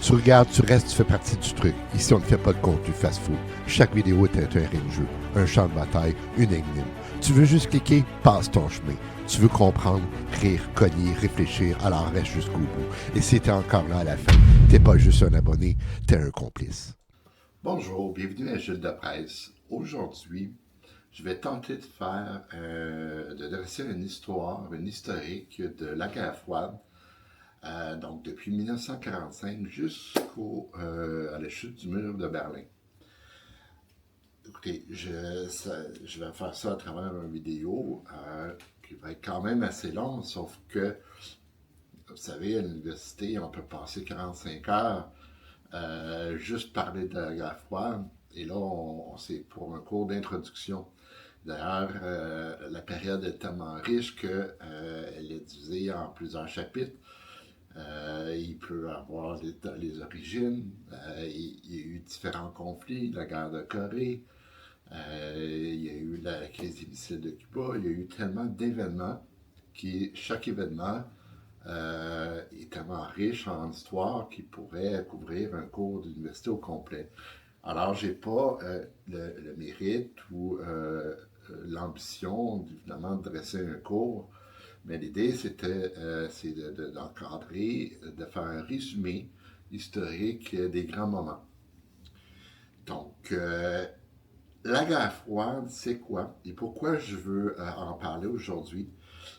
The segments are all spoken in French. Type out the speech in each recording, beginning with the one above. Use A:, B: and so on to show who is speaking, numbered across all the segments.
A: Tu regardes, tu restes, tu fais partie du truc. Ici, on ne fait pas de contenu fast-food. Chaque vidéo est un terrain de jeu, un champ de bataille, une énigme. Tu veux juste cliquer, passe ton chemin. Tu veux comprendre, rire, cogner, réfléchir, alors reste jusqu'au bout. Et si t'es encore là à la fin, t'es pas juste un abonné, t'es un complice.
B: Bonjour, bienvenue à Gilles de Presse. Aujourd'hui, je vais tenter de dresser une histoire, une historique de la guerre froide, donc depuis 1945 à la chute du mur de Berlin. Écoutez, je vais faire ça à travers une vidéo qui va être quand même assez longue, sauf que, vous savez, à l'université, on peut passer 45 heures juste parler de la guerre froide. Et là, c'est pour un cours d'introduction. D'ailleurs, la période est tellement riche qu'elle est divisée en plusieurs chapitres. Il peut y avoir les origines. Il y a eu différents conflits, la guerre de Corée. Il y a eu la crise des missiles de Cuba. Il y a eu tellement d'événements chaque événement est tellement riche en histoire qu'il pourrait couvrir un cours d'université au complet. Alors, j'ai pas le mérite ou l'ambition, évidemment, de dresser un cours, mais l'idée, c'est d'encadrer, de faire un résumé historique des grands moments. Donc, la guerre froide, c'est quoi? Et pourquoi je veux en parler aujourd'hui?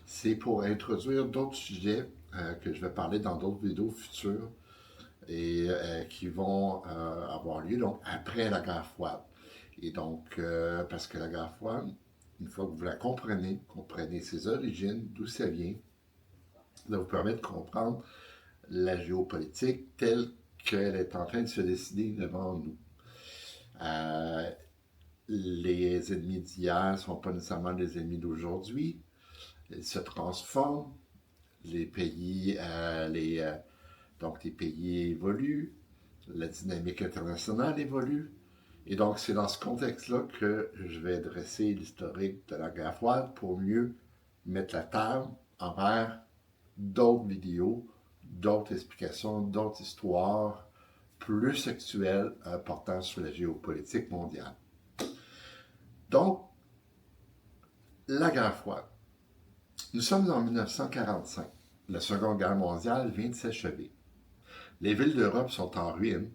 B: C'est pour introduire d'autres sujets que je vais parler dans d'autres vidéos futures et qui vont avoir lieu donc après la guerre froide. Et donc, parce que la guerre froide, une fois que vous la comprenez ses origines, d'où ça vient, ça vous permet de comprendre la géopolitique telle qu'elle est en train de se décider devant nous. Euh, les ennemis d'hier ne sont pas nécessairement les ennemis d'aujourd'hui. Ils se transforment. Les pays, donc les pays évoluent. La dynamique internationale évolue. Et donc, c'est dans ce contexte-là que je vais dresser l'historique de la guerre froide pour mieux mettre la table envers d'autres vidéos, d'autres explications, d'autres histoires plus actuelles portant sur la géopolitique mondiale. Donc, la guerre froide. Nous sommes en 1945. La Seconde Guerre mondiale vient de s'achever. Les villes d'Europe sont en ruine.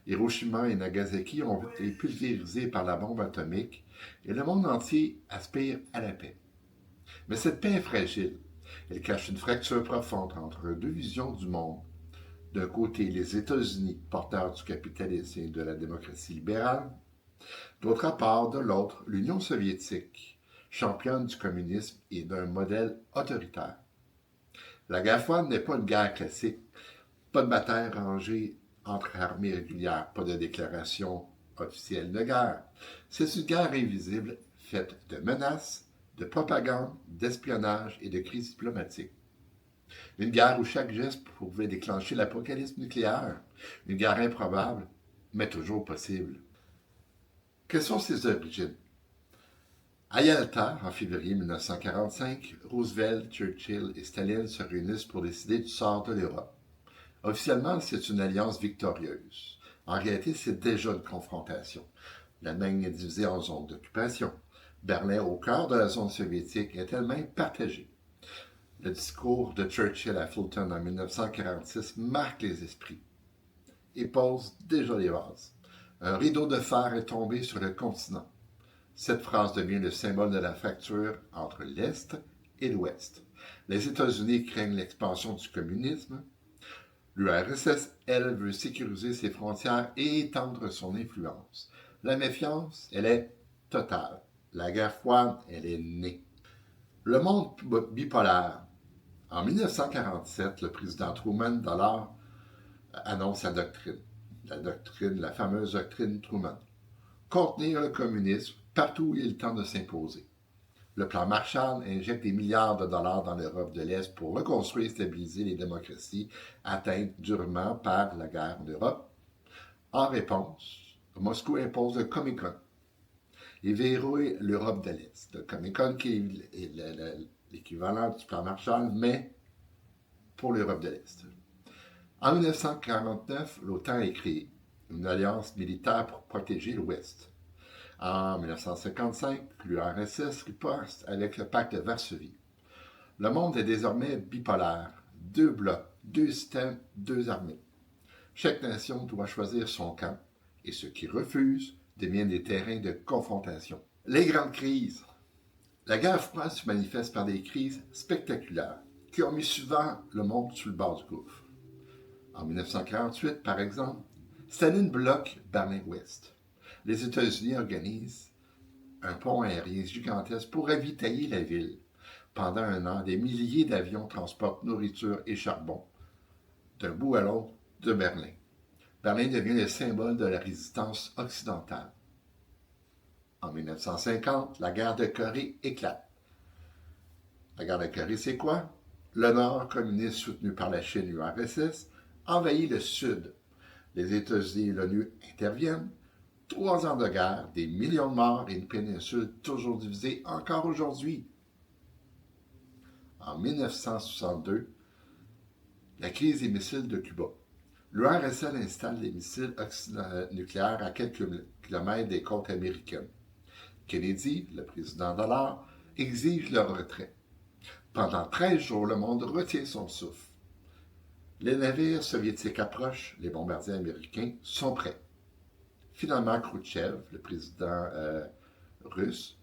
B: Hiroshima et Nagasaki ont été pulvérisées par la bombe atomique et le monde entier aspire à la paix. Mais cette paix est fragile. Elle cache une fracture profonde entre deux visions du monde. D'un côté, les États-Unis, porteurs du capitalisme et de la démocratie libérale. D'autre part, de l'autre, l'Union soviétique, championne du communisme et d'un modèle autoritaire. La guerre froide n'est pas une guerre classique. Pas de bataille rangée entre armées régulières, pas de déclaration officielle de guerre. C'est une guerre invisible faite de menaces, de propagande, d'espionnage et de crises diplomatiques. Une guerre où chaque geste pouvait déclencher l'apocalypse nucléaire. Une guerre improbable, mais toujours possible. Quelles sont ses origines? À Yalta, en février 1945, Roosevelt, Churchill et Staline se réunissent pour décider du sort de l'Europe. Officiellement, c'est une alliance victorieuse. En réalité, c'est déjà une confrontation. L'Allemagne est divisée en zones d'occupation. Berlin, au cœur de la zone soviétique, est elle-même partagée. Le discours de Churchill à Fulton en 1946 marque les esprits et pose déjà les bases. Un rideau de fer est tombé sur le continent. Cette phrase devient le symbole de la fracture entre l'Est et l'Ouest. Les États-Unis craignent l'expansion du communisme. L'URSS, elle, veut sécuriser ses frontières et étendre son influence. La méfiance, elle est totale. La guerre froide, elle est née. Le monde bipolaire. En 1947, le président Truman, d'alors, annonce la fameuse doctrine Truman. Contenir le communisme partout où il tente de s'imposer. Le plan Marshall injecte des milliards de dollars dans l'Europe de l'Est pour reconstruire et stabiliser les démocraties atteintes durement par la guerre en Europe. En réponse, Moscou impose le Comecon et verrouille l'Europe de l'Est. Le Comecon qui est l'équivalent du plan Marshall, mais pour l'Europe de l'Est. En 1949, l'OTAN est créée, une alliance militaire pour protéger l'Ouest. En 1955, l'URSS riposte avec le pacte de Varsovie. Le monde est désormais bipolaire, deux blocs, deux systèmes, deux armées. Chaque nation doit choisir son camp, et ceux qui refusent deviennent des terrains de confrontation. Les grandes crises. La guerre froide se manifeste par des crises spectaculaires qui ont mis souvent le monde sur le bord du gouffre. En 1948, par exemple, Staline bloque Berlin-Ouest. Les États-Unis organisent un pont aérien gigantesque pour ravitailler la ville. Pendant un an, des milliers d'avions transportent nourriture et charbon d'un bout à l'autre de Berlin. Berlin devient le symbole de la résistance occidentale. En 1950, la guerre de Corée éclate. La guerre de Corée, c'est quoi? Le Nord, communiste soutenu par la Chine et l'URSS, envahit le Sud. Les États-Unis et l'ONU interviennent. 3 ans de guerre, des millions de morts et une péninsule toujours divisée encore aujourd'hui. En 1962, la crise des missiles de Cuba. L'URSS installe des missiles nucléaires à quelques kilomètres des côtes américaines. Kennedy, le président d'alors, exige leur retrait. Pendant 13 jours, le monde retient son souffle. Les navires soviétiques approchent, les bombardiers américains sont prêts. Finalement, Khrouchtchev, le président russe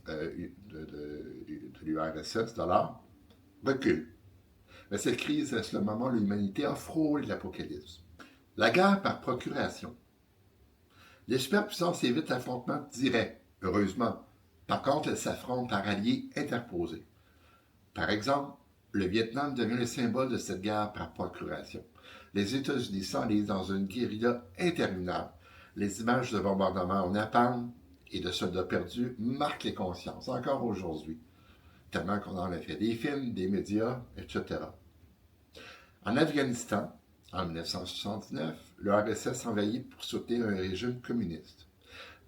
B: de l'URSS d'alors, recule. Mais cette crise reste le moment où l'humanité a frôlé l'apocalypse. La guerre par procuration. Les superpuissances évitent l'affrontement direct, heureusement. Par contre, elles s'affrontent par alliés interposés. Par exemple, le Vietnam devient le symbole de cette guerre par procuration. Les États-Unis s'enlisent dans une guérilla interminable. Les images de bombardements au napalm et de soldats perdus marquent les consciences, encore aujourd'hui. Tellement qu'on en a fait des films, des médias, etc. En Afghanistan, en 1979, l'URSS envahit pour soutenir un régime communiste.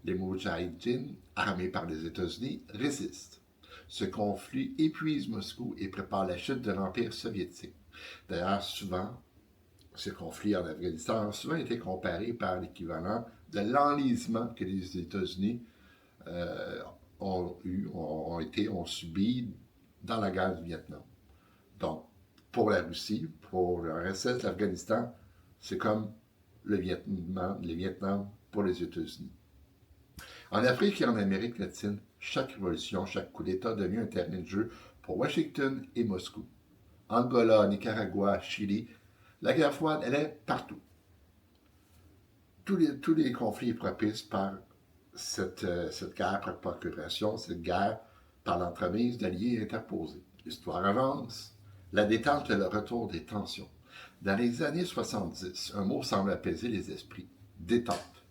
B: Les Moudjahidines, armés par les États-Unis, résistent. Ce conflit épuise Moscou et prépare la chute de l'Empire soviétique. D'ailleurs, souvent, ces conflits en Afghanistan ont souvent été comparés par l'équivalent de l'enlisement que les États-Unis ont subi dans la guerre du Vietnam. Donc, pour la Russie, pour l'URSS, l'Afghanistan, c'est comme le Vietnam pour les États-Unis. En Afrique et en Amérique latine, chaque révolution, chaque coup d'État devient un terrain de jeu pour Washington et Moscou. Angola, Nicaragua, Chili, la guerre froide, elle est partout. Tous les conflits propices par cette guerre par procuration, cette guerre par l'entremise d'alliés interposés. L'histoire avance. La détente est le retour des tensions. Dans les années 70, un mot semble apaiser les esprits. Détente.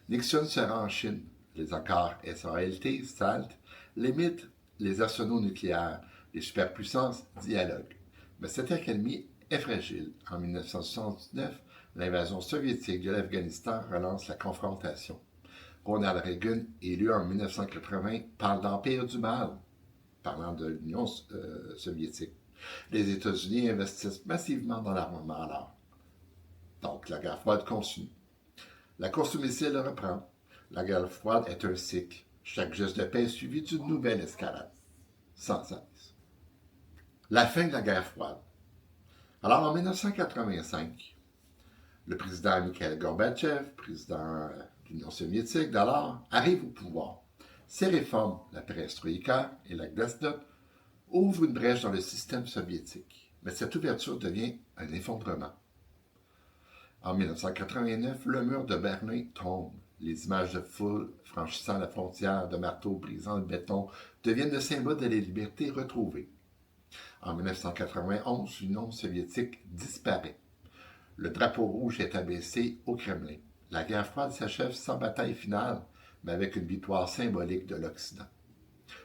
B: Nixon se rend en Chine. Les accords SALT, SALT, limitent les arsenaux nucléaires. Les superpuissances dialoguent. Mais cette académie est fragile. En 1979, l'invasion soviétique de l'Afghanistan relance la confrontation. Ronald Reagan, élu en 1980, parle d'empire du mal, parlant de l'Union soviétique. Les États-Unis investissent massivement dans l'armement alors. Donc, la guerre froide continue. La course aux missiles reprend. La guerre froide est un cycle. Chaque geste de paix est suivi d'une nouvelle escalade. Sans cesse. La fin de la guerre froide. Alors, en 1985, le président Mikhail Gorbatchev, président de l'Union soviétique d'alors, arrive au pouvoir. Ses réformes, la perestroïka et la glasnost, ouvrent une brèche dans le système soviétique. Mais cette ouverture devient un effondrement. En 1989, le mur de Berlin tombe. Les images de foule franchissant la frontière, de marteaux brisant le béton, deviennent le symbole de la liberté retrouvée. En 1991, l'Union soviétique disparaît. Le drapeau rouge est abaissé au Kremlin. La guerre froide s'achève sans bataille finale, mais avec une victoire symbolique de l'Occident.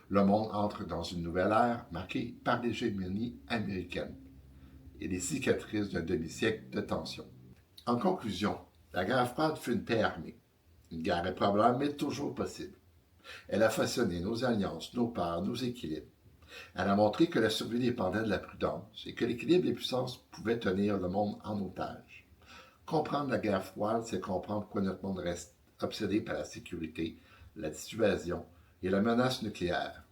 B: Le monde entre dans une nouvelle ère marquée par l'hégémonie américaine et les cicatrices d'un demi-siècle de tension. En conclusion, la guerre froide fut une paix armée. Une guerre improbable, mais toujours possible. Elle a façonné nos alliances, nos peurs, nos équilibres. Elle a montré que la survie dépendait de la prudence et que l'équilibre des puissances pouvait tenir le monde en otage. Comprendre la guerre froide, c'est comprendre pourquoi notre monde reste obsédé par la sécurité, la dissuasion et la menace nucléaire.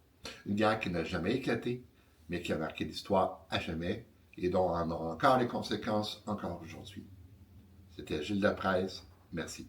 B: Une guerre qui n'a jamais éclaté, mais qui a marqué l'histoire à jamais et dont on a encore les conséquences encore aujourd'hui. C'était Gilles Deprez. Merci.